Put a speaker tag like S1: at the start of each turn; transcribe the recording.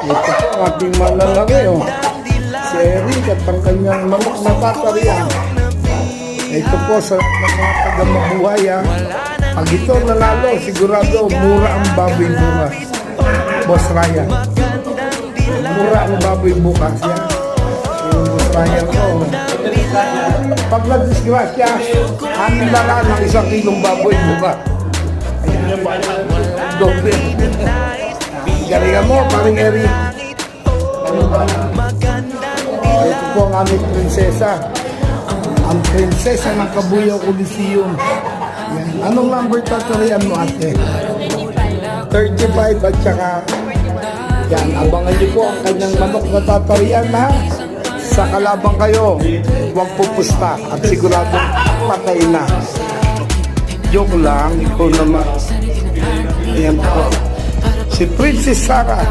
S1: Ito po ang ating malalaki, oh. Si Eric at ang kanyang manok na tatarian. Ito po sa mga taga-mabuhay, ha. Pag ito nanalo, sigurado mura ang baboy bukas. Boss Ryan. Mura ang baboy bukas, yan. Yung Boss Ryan ko. Pag nag-disgrasya, amin na lang ng 1 kilong baboy bukas. Doble. Galingan mo, paring Eric. Ito po ang aming prinsesa. Ang prinsesa ng Cabuyao Coliseum. Yan. Anong number tatarian mo, ate? 35 at saka yan, abangan niyo po ang kanyang manok na tatarian, ha? Sa kalabang kayo, huwag pupusta at sigurado patay na. Joke lang, ikaw naman. Ayan po. Si Princess Sarah.